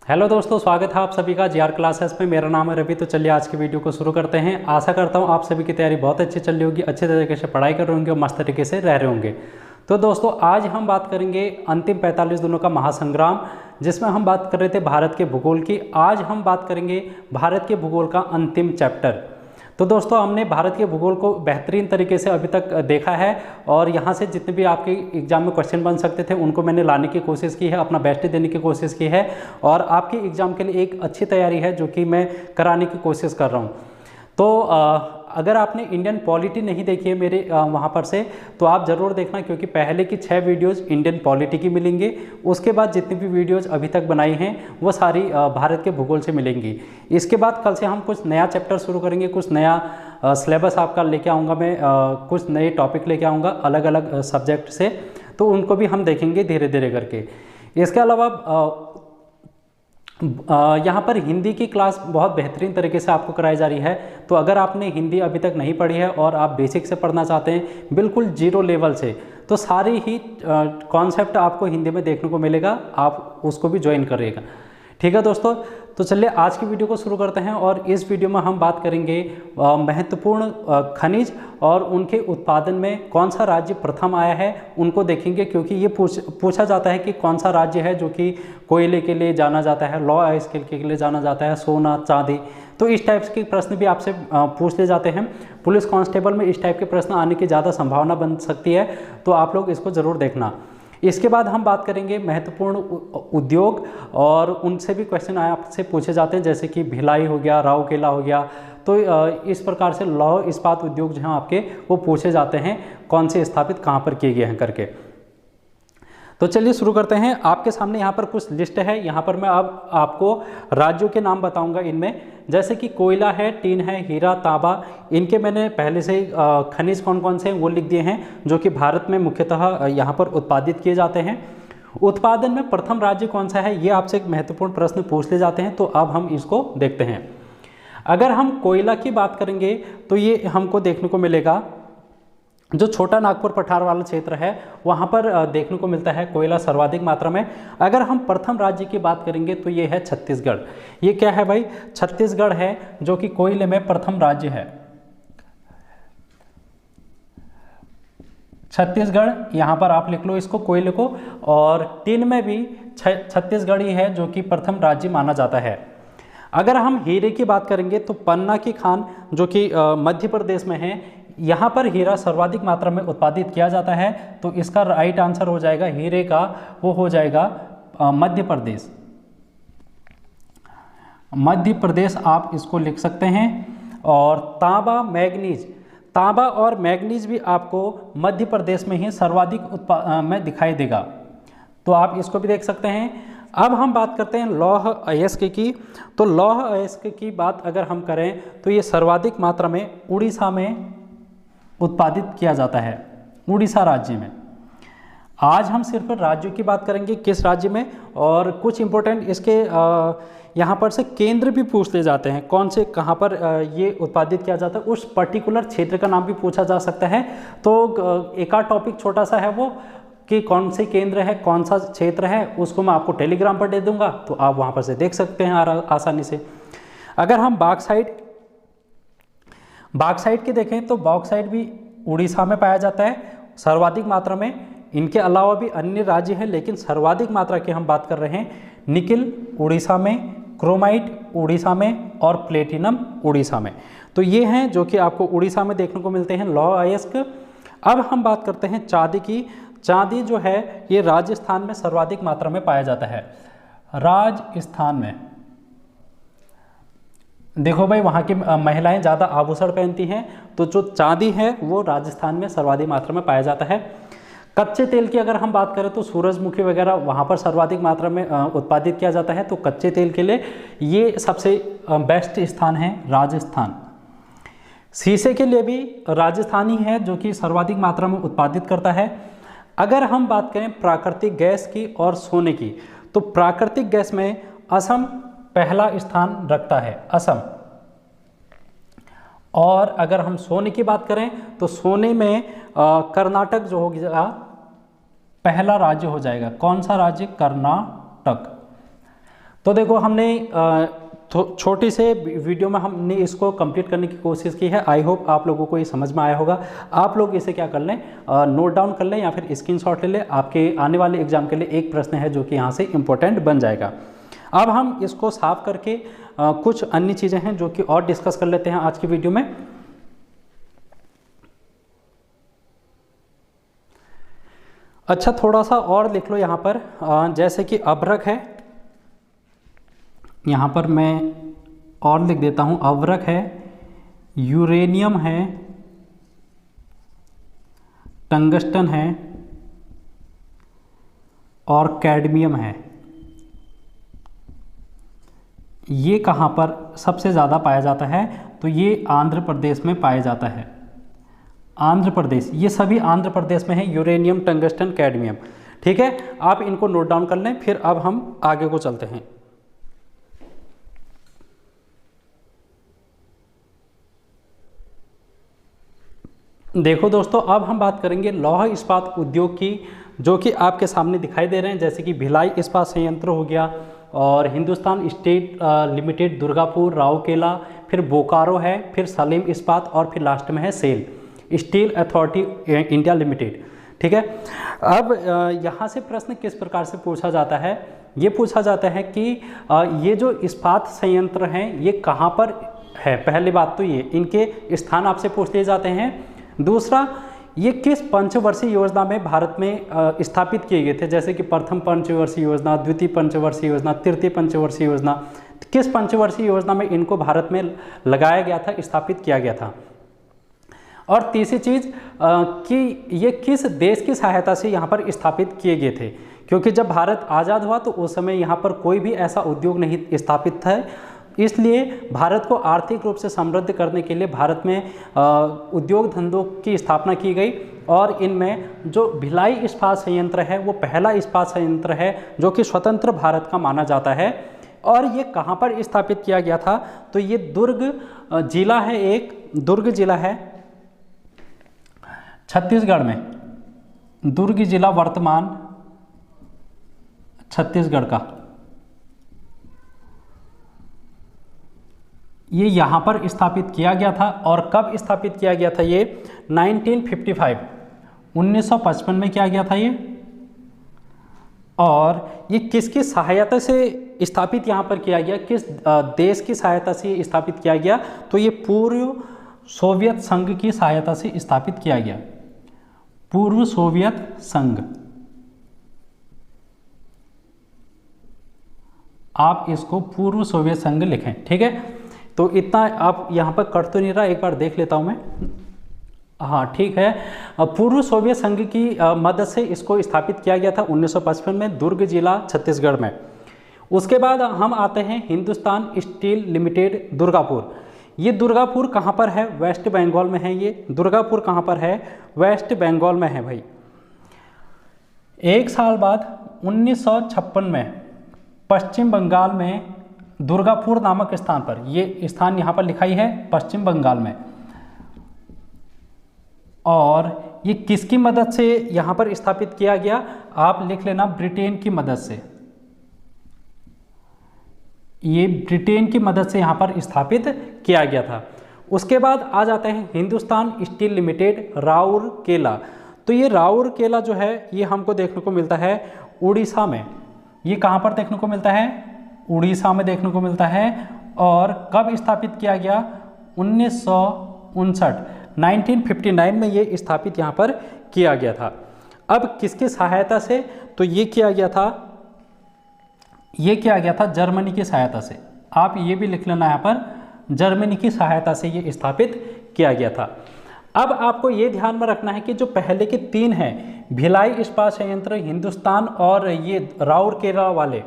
Hello दोस्तों, स्वागत है आप सभी का जीआर क्लासेस में। मेरा नाम है रवि। तो चलिए आज की वीडियो को शुरू करते हैं। आशा करता हूं आप सभी की तैयारी बहुत अच्छी चल रही होगी, अच्छे तरीके से पढ़ाई कर रहे होंगे और मस्त तरीके से रह रहे होंगे। तो दोस्तों आज हम बात करेंगे अंतिम 45 दिनों का महासंग्राम, जिसमें हम बात कर रहे थे भारत के भूगोल की। आज हम बात करेंगे भारत के भूगोल का अंतिम चैप्टर। तो दोस्तों हमने भारत के भूगोल को बेहतरीन तरीके से अभी तक देखा है और यहाँ से जितने भी आपके एग्जाम में क्वेश्चन बन सकते थे उनको मैंने लाने की कोशिश की है, अपना बेस्ट देने की कोशिश की है और आपके एग्ज़ाम के लिए एक अच्छी तैयारी है जो कि मैं कराने की कोशिश कर रहा हूँ। तो अगर आपने इंडियन पॉलिटी नहीं देखी है मेरे वहाँ पर से, तो आप ज़रूर देखना, क्योंकि पहले की 6 वीडियोज़ इंडियन पॉलिटी की मिलेंगी। उसके बाद जितनी भी वीडियोज़ अभी तक बनाई हैं वो सारी भारत के भूगोल से मिलेंगी। इसके बाद कल से हम कुछ नया चैप्टर शुरू करेंगे, कुछ नया सिलेबस आपका लेके आऊँगा मैं, कुछ नए टॉपिक लेके आऊँगा अलग अलग सब्जेक्ट से, तो उनको भी हम देखेंगे धीरे धीरे करके। इसके अलावा यहाँ पर हिंदी की क्लास बहुत बेहतरीन तरीके से आपको कराई जा रही है। तो अगर आपने हिंदी अभी तक नहीं पढ़ी है और आप बेसिक से पढ़ना चाहते हैं बिल्कुल जीरो लेवल से, तो सारी ही कॉन्सेप्ट आपको हिंदी में देखने को मिलेगा, आप उसको भी ज्वाइन करिएगा। ठीक है दोस्तों, तो चलिए आज की वीडियो को शुरू करते हैं। और इस वीडियो में हम बात करेंगे महत्वपूर्ण खनिज और उनके उत्पादन में कौन सा राज्य प्रथम आया है उनको देखेंगे, क्योंकि ये पूछा जाता है कि कौन सा राज्य है जो कि कोयले के लिए जाना जाता है, लौह स्केल के लिए जाना जाता है, सोना चांदी। तो इस टाइप के प्रश्न भी आपसे पूछ ले जाते हैं। पुलिस कांस्टेबल में इस टाइप के प्रश्न आने की ज़्यादा संभावना बन सकती है, तो आप लोग इसको ज़रूर देखना। इसके बाद हम बात करेंगे महत्वपूर्ण उद्योग और उनसे भी क्वेश्चन आपसे पूछे जाते हैं, जैसे कि भिलाई हो गया, राउरकेला हो गया। तो इस प्रकार से लौह इस्पात उद्योग जो हैं आपके वो पूछे जाते हैं, कौन से स्थापित कहाँ पर किए गए हैं करके। तो चलिए शुरू करते हैं। आपके सामने यहाँ पर कुछ लिस्ट है। यहाँ पर मैं अब आपको राज्यों के नाम बताऊंगा इनमें, जैसे कि कोयला है, टीन है, हीरा, तांबा। इनके मैंने पहले से ही खनिज कौन कौन से हैं वो लिख दिए हैं, जो कि भारत में मुख्यतः यहाँ पर उत्पादित किए जाते हैं। उत्पादन में प्रथम राज्य कौन सा है, ये आपसे एक महत्वपूर्ण प्रश्न पूछ ले जाते हैं। तो अब हम इसको देखते हैं। अगर हम कोयला की बात करेंगे तो ये हमको देखने को मिलेगा, जो छोटा नागपुर पठार वाला क्षेत्र है वहाँ पर देखने को मिलता है कोयला सर्वाधिक मात्रा में। अगर हम प्रथम राज्य की बात करेंगे तो ये है छत्तीसगढ़। ये क्या है भाई? छत्तीसगढ़ है जो कि कोयले में प्रथम राज्य है। छत्तीसगढ़, यहाँ पर आप लिख लो इसको, कोयले को। और टिन में भी छत्तीसगढ़ ही है जो कि प्रथम राज्य माना जाता है। अगर हम हीरे की बात करेंगे तो पन्ना की खान जो कि मध्य प्रदेश में है, यहाँ पर हीरा सर्वाधिक मात्रा में उत्पादित किया जाता है। तो इसका राइट आंसर हो जाएगा हीरे का, वो हो जाएगा मध्य प्रदेश। मध्य प्रदेश आप इसको लिख सकते हैं। और तांबा, मैग्नीज, तांबा और मैग्नीज भी आपको मध्य प्रदेश में ही सर्वाधिक में दिखाई देगा, तो आप इसको भी देख सकते हैं। अब हम बात करते हैं लौह अयस्क की। तो लौह अयस्क की बात अगर हम करें तो ये सर्वाधिक मात्रा में उड़ीसा में उत्पादित किया जाता है, उड़ीसा राज्य में। आज हम सिर्फ राज्यों की बात करेंगे, किस राज्य में, और कुछ इंपॉर्टेंट इसके यहाँ पर से केंद्र भी पूछ ले जाते हैं, कौन से कहाँ पर ये उत्पादित किया जाता है, उस पर्टिकुलर क्षेत्र का नाम भी पूछा जा सकता है। तो एक आध टॉपिक छोटा सा है वो कि कौन से केंद्र है, कौन सा क्षेत्र है, उसको मैं आपको टेलीग्राम पर दे दूंगा, तो आप वहाँ पर से देख सकते हैं आसानी से। अगर हम बॉक्साइट की देखें तो बॉक्साइट भी उड़ीसा में पाया जाता है सर्वाधिक मात्रा में। इनके अलावा भी अन्य राज्य हैं, लेकिन सर्वाधिक मात्रा की हम बात कर रहे हैं। निकिल उड़ीसा में, क्रोमाइट उड़ीसा में और प्लेटिनम उड़ीसा में। तो ये हैं जो कि आपको उड़ीसा में देखने को मिलते हैं, लौह अयस्क। अब हम बात करते हैं चांदी की। चांदी जो है ये राजस्थान में सर्वाधिक मात्रा में पाया जाता है। राजस्थान में देखो भाई, वहाँ की महिलाएं ज़्यादा आभूषण पहनती हैं, तो जो चांदी है वो राजस्थान में सर्वाधिक मात्रा में पाया जाता है। कच्चे तेल की अगर हम बात करें तो सूरजमुखी वगैरह वहाँ पर सर्वाधिक मात्रा में उत्पादित किया जाता है। तो कच्चे तेल के लिए ये सबसे बेस्ट स्थान है राजस्थान। शीशे के लिए भी राजस्थान ही है जो कि सर्वाधिक मात्रा में उत्पादित करता है। अगर हम बात करें प्राकृतिक गैस की और सोने की, तो प्राकृतिक गैस में असम पहला स्थान रखता है, असम। और अगर हम सोने की बात करें तो सोने में कर्नाटक जो होगा पहला राज्य हो जाएगा। कौन सा राज्य? कर्नाटक। तो देखो हमने छोटी से वीडियो में हमने इसको कंप्लीट करने की कोशिश की है। आई होप आप लोगों को ये समझ में आया होगा। आप लोग इसे क्या कर लें, नोट डाउन कर लें या फिर स्क्रीनशॉट ले लें। आपके आने वाले एग्जाम के लिए एक प्रश्न है जो कि यहाँ से इम्पोर्टेंट बन जाएगा। अब हम इसको साफ करके कुछ अन्य चीज़ें हैं जो कि और डिस्कस कर लेते हैं आज की वीडियो में। अच्छा, थोड़ा सा और लिख लो यहाँ पर, जैसे कि अभ्रक है, यहाँ पर मैं और लिख देता हूँ, अभ्रक है, यूरेनियम है, टंगस्टन है और कैडमियम है। ये कहाँ पर सबसे ज़्यादा पाया जाता है? तो ये आंध्र प्रदेश में पाया जाता है। आंध्र प्रदेश, ये सभी आंध्र प्रदेश में है, यूरेनियम, टंगस्टन, कैडमियम। ठीक है, आप इनको नोट डाउन कर लें। फिर अब हम आगे को चलते हैं। देखो दोस्तों, अब हम बात करेंगे लौह इस्पात उद्योग की, जो कि आपके सामने दिखाई दे रहे हैं, जैसे कि भिलाई इस्पात संयंत्र हो गया और हिंदुस्तान स्टील लिमिटेड दुर्गापुर, राउरकेला, फिर बोकारो है, फिर सलीम इस्पात और फिर लास्ट में है SAIL Steel Authority India Limited. ठीक है, अब यहाँ से प्रश्न किस प्रकार से पूछा जाता है? ये पूछा जाता है कि ये जो इस्पात संयंत्र हैं ये कहाँ पर है। पहली बात तो ये इनके स्थान आपसे पूछ लिए जाते हैं। दूसरा, ये किस पंचवर्षीय योजना में भारत में स्थापित किए गए थे, जैसे कि प्रथम पंचवर्षीय योजना, द्वितीय पंचवर्षीय योजना, तृतीय पंचवर्षीय योजना, किस पंचवर्षीय योजना में इनको भारत में लगाया गया था, स्थापित किया गया था। और तीसरी चीज़ कि ये किस देश की सहायता से यहाँ पर स्थापित किए गए थे, क्योंकि जब भारत आज़ाद हुआ तो उस समय यहाँ पर कोई भी ऐसा उद्योग नहीं स्थापित था। इसलिए भारत को आर्थिक रूप से समृद्ध करने के लिए भारत में उद्योग धंधों की स्थापना की गई और इनमें जो भिलाई इस्पात संयंत्र है वो पहला इस्पात संयंत्र है जो कि स्वतंत्र भारत का माना जाता है। और ये कहाँ पर स्थापित किया गया था? तो ये दुर्ग जिला है, एक दुर्ग जिला है छत्तीसगढ़ में, दुर्ग जिला वर्तमान छत्तीसगढ़ का, ये यहाँ पर स्थापित किया गया था। और कब स्थापित किया गया था? ये 1955 1955 में किया गया था ये। और ये किसकी सहायता से स्थापित यहाँ पर किया गया, किस देश की सहायता से स्थापित किया गया? तो ये पूर्व सोवियत संघ की सहायता से स्थापित किया गया, पूर्व सोवियत संघ। आप इसको पूर्व सोवियत संघ लिखें। ठीक है, तो इतना आप यहाँ पर कर तो नहीं रहा, एक बार देख लेता हूँ मैं। हाँ ठीक है, पूर्व सोवियत संघ की मदद से इसको स्थापित किया गया था 1955 में, दुर्ग जिला छत्तीसगढ़ में। उसके बाद हम आते हैं हिंदुस्तान स्टील लिमिटेड दुर्गापुर। ये दुर्गापुर कहाँ पर है? वेस्ट बंगाल में है। ये दुर्गापुर कहाँ पर है? वेस्ट बंगाल में है भाई। एक साल बाद 1956 में पश्चिम बंगाल में दुर्गापुर नामक स्थान पर, ये स्थान यहाँ पर लिखाई है पश्चिम बंगाल में, और ये किसकी मदद से यहाँ पर स्थापित किया गया? आप लिख लेना, ब्रिटेन की मदद से। ये ब्रिटेन की मदद से यहाँ पर स्थापित किया गया था। उसके बाद आ जाते हैं हिंदुस्तान स्टील लिमिटेड राउरकेला। तो ये राउरकेला जो है ये हमको देखने को मिलता है उड़ीसा में। ये कहाँ पर देखने को मिलता है? उड़ीसा में देखने को मिलता है। और कब स्थापित किया गया? 1959 में ये स्थापित यहाँ पर किया गया था। अब किसकी सहायता से? तो ये किया गया था जर्मनी की सहायता से। आप ये भी लिख लेना यहाँ पर, जर्मनी की सहायता से ये स्थापित किया गया था। अब आपको ये ध्यान में रखना है कि जो पहले के तीन हैं, भिलाई इस्पात संयंत्र, हिंदुस्तान और ये राउरकेला वाले,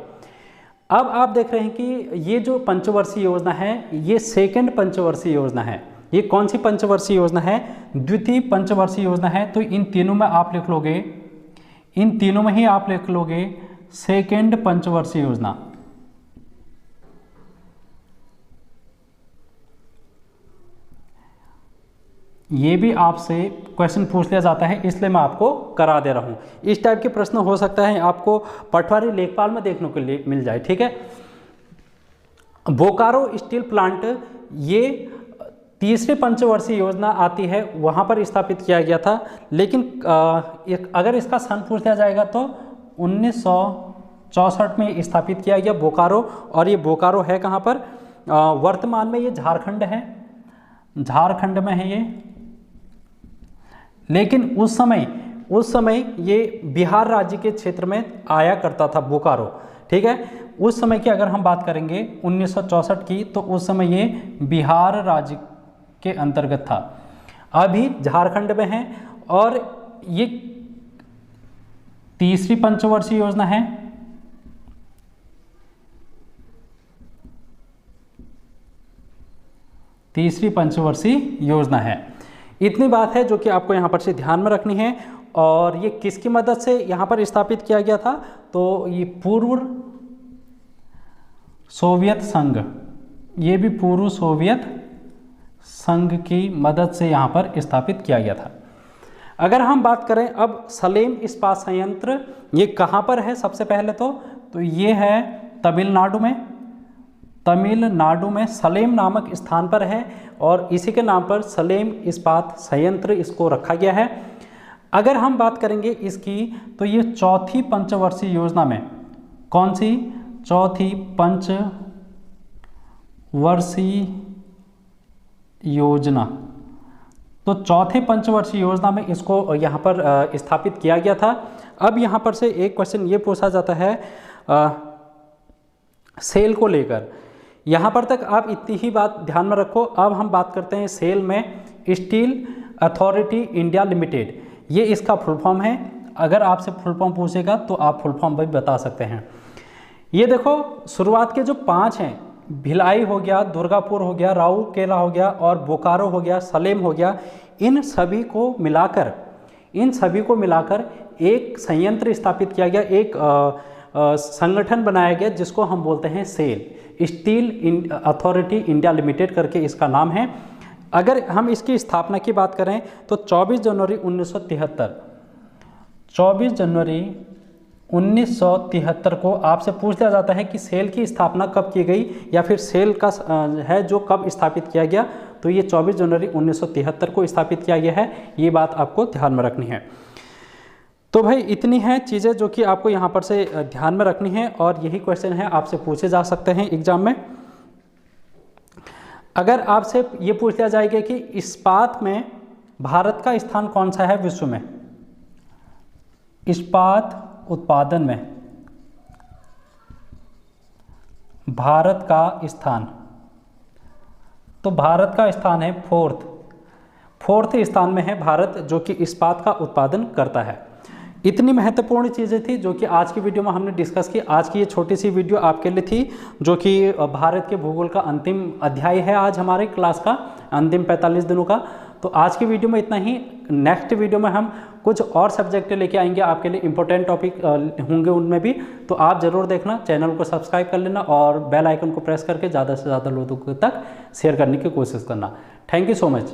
अब आप देख रहे हैं कि ये जो पंचवर्षीय योजना है ये सेकंड पंचवर्षीय योजना है। ये कौन सी पंचवर्षीय योजना है? द्वितीय पंचवर्षीय योजना है। तो इन तीनों में आप लिख लोगे, इन तीनों में ही आप लिख लोगे सेकंड पंचवर्षीय योजना। ये भी आपसे क्वेश्चन पूछ लिया जाता है, इसलिए मैं आपको करा दे रहा हूँ। इस टाइप के प्रश्न हो सकता है आपको पटवारी लेखपाल में देखने को लिए मिल जाए। ठीक है, बोकारो स्टील प्लांट ये तीसरे पंचवर्षीय योजना आती है, वहाँ पर स्थापित किया गया था। लेकिन अगर इसका सन पूछ दिया जाएगा तो 1964 में स्थापित किया गया बोकारो। और ये बोकारो है कहाँ पर? वर्तमान में ये झारखंड है, झारखंड में है ये। लेकिन उस समय ये बिहार राज्य के क्षेत्र में आया करता था बोकारो, ठीक है। उस समय की अगर हम बात करेंगे 1964 की, तो उस समय ये बिहार राज्य के अंतर्गत था, अभी झारखंड में है। और ये तीसरी पंचवर्षीय योजना है। तीसरी पंचवर्षीय योजना है। इतनी बात है जो कि आपको यहाँ पर से ध्यान में रखनी है। और ये किसकी मदद से यहाँ पर स्थापित किया गया था? तो ये पूर्व सोवियत संघ, ये भी पूर्व सोवियत संघ की मदद से यहाँ पर स्थापित किया गया था। अगर हम बात करें अब सलेम इस्पात संयंत्र, ये कहाँ पर है? सबसे पहले तो ये है तमिलनाडु में। तमिलनाडु में सलेम नामक स्थान पर है और इसी के नाम पर सलेम इस्पात संयंत्र इसको रखा गया है। अगर हम बात करेंगे इसकी, तो ये चौथी पंचवर्षीय योजना में, कौन सी? चौथी पंचवर्षीय योजना। तो चौथे पंचवर्षीय योजना में इसको यहाँ पर स्थापित किया गया था। अब यहाँ पर से एक क्वेश्चन ये पूछा जाता है सेल को लेकर। यहाँ पर तक आप इतनी ही बात ध्यान में रखो। अब हम बात करते हैं सेल में, स्टील अथॉरिटी इंडिया लिमिटेड, ये इसका फुल फॉर्म है। अगर आपसे फुल फॉर्म पूछेगा तो आप फुल फॉर्म भी बता सकते हैं। ये देखो, शुरुआत के जो 5 हैं, भिलाई हो गया, दुर्गापुर हो गया, राउरकेला हो गया और बोकारो हो गया, सलेम हो गया, इन सभी को मिलाकर एक संयंत्र स्थापित किया गया, एक संगठन बनाया गया जिसको हम बोलते हैं SAIL, Steel Authority India Limited करके इसका नाम है। अगर हम इसकी स्थापना की बात करें तो 24 जनवरी 1973 को आपसे पूछ लिया जाता है कि सेल की स्थापना कब की गई, या फिर सेल का है जो कब स्थापित किया गया, तो ये 24 जनवरी 1973 को स्थापित किया गया है। ये बात आपको ध्यान में रखनी है। तो भाई इतनी है चीज़ें जो कि आपको यहाँ पर से ध्यान में रखनी है, और यही क्वेश्चन है आपसे पूछे जा सकते हैं एग्जाम में। अगर आपसे ये पूछ लिया जाएगा कि इस्पात में भारत का स्थान कौन सा है विश्व में, इस्पात उत्पादन में भारत का स्थान, तो भारत का स्थान है फोर्थ स्थान में है भारत, जो कि इस्पात का उत्पादन करता है। इतनी महत्वपूर्ण चीज़ें थी जो कि आज की वीडियो में हमने डिस्कस की। आज की ये छोटी सी वीडियो आपके लिए थी, जो कि भारत के भूगोल का अंतिम अध्याय है आज हमारे क्लास का, अंतिम 45 दिनों का। तो आज की वीडियो में इतना ही। नेक्स्ट वीडियो में हम कुछ और सब्जेक्ट लेके आएंगे आपके लिए, इंपॉर्टेंट टॉपिक होंगे उनमें भी, तो आप ज़रूर देखना। चैनल को सब्सक्राइब कर लेना और बेल आइकन को प्रेस करके ज़्यादा से ज़्यादा लोगों तक शेयर करने की कोशिश करना। Thank you so much.